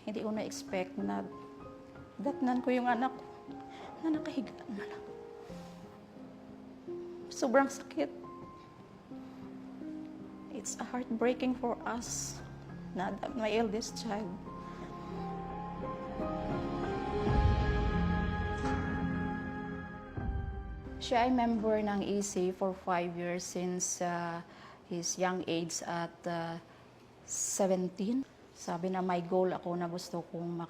Hindi ko na-expect na datnan ko yung anak ko na nakahiga na lang. Sobrang sakit. It's heartbreaking for us na my eldest child. Siya ay member ng EC for 5 years since his young age at 17. Sabi na may goal ako na gusto kong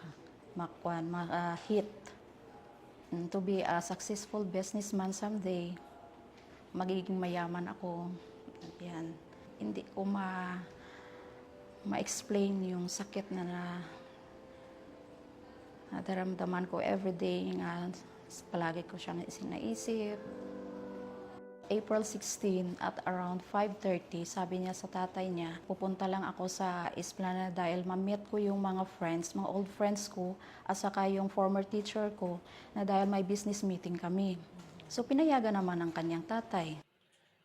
hit to be a successful businessman someday. Magiging mayaman ako. Yan. Hindi ko ma-explain yung sakit na nadaramdaman ko everyday nga palagi ko siyang isinaisip. April 16 at around 5:30, sabi niya sa tatay niya, pupunta lang ako sa Esplanade dahil ma-meet ko yung mga friends, mga old friends ko, at saka yung former teacher ko, na dahil may business meeting kami. So pinayagan naman ng kanyang tatay.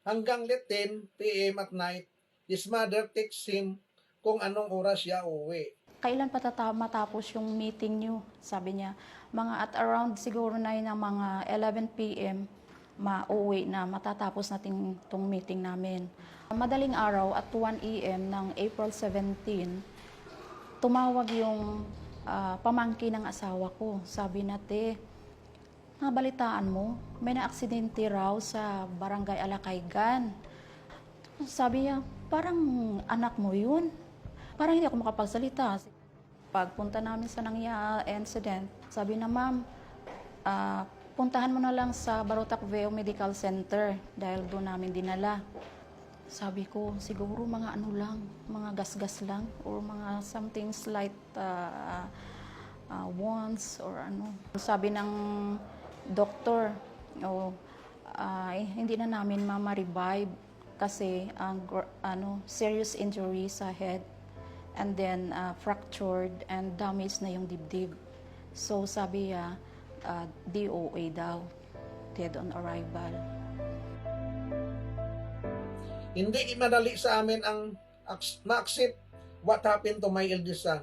Hanggang 10 p.m. at night, his mother texts him kung anong oras siya uuwi. Kailan pa matapos yung meeting niyo? Sabi niya, mga at around siguro na yun ng mga 11 p.m., mauwi na, matatapos natin itong meeting namin. Madaling araw at 1 a.m. ng April 17, tumawag yung pamangkin ng asawa ko. Sabi na, te, nabalitaan mo, may na-aksidente raw sa Barangay Alakaygan. Sabi niya, parang anak mo yun. Parang hindi ako makapagsalita. Pagpunta namin sa incident, sabi na, ma'am, puntahan mo na lang sa Barotac Veo Medical Center dahil doon namin dinala. Sabi ko, siguro mga ano lang, mga gasgas lang or mga something slight wounds or ano. Sabi ng doktor, hindi na namin ma-revive kasi serious injury sa head and then fractured and damaged na yung dibdib. So sabi niya, DOA daw, dead on arrival. Hindi madali sa amin ang ma-accept what happened to my eldest son.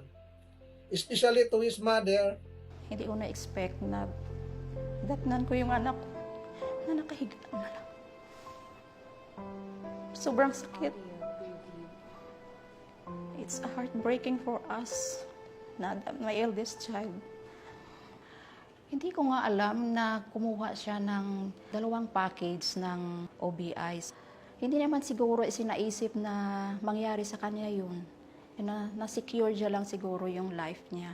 Especially to his mother. Hindi ko na-expect na datnan ko yung anak ko na nakahiga na lang. Sobrang sakit. It's heartbreaking for us na my eldest child. Hindi ko nga alam na kumuha siya ng 2 package ng OBIs. Hindi naman siguro isinaisip na mangyari sa kanya yun. Na-secure siya lang siguro yung life niya.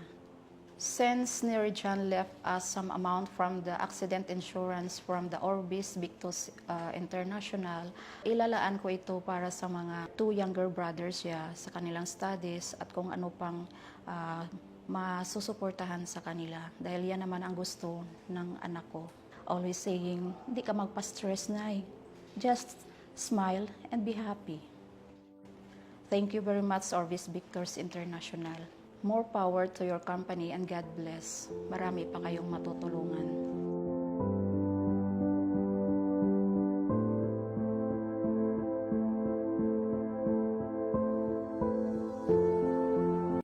Since Nerijan left us some amount from the accident insurance from the Orbis Victus International, ilalaan ko ito para sa mga 2 younger brothers niya sa kanilang studies at kung ano pang masusuportahan sa kanila. Dahil yan naman ang gusto ng anak ko. Always saying, hindi ka magpa-stress na. Just smile and be happy. Thank you very much, Orbis Victus International. More power to your company and God bless. Marami pa kayong matutulungan.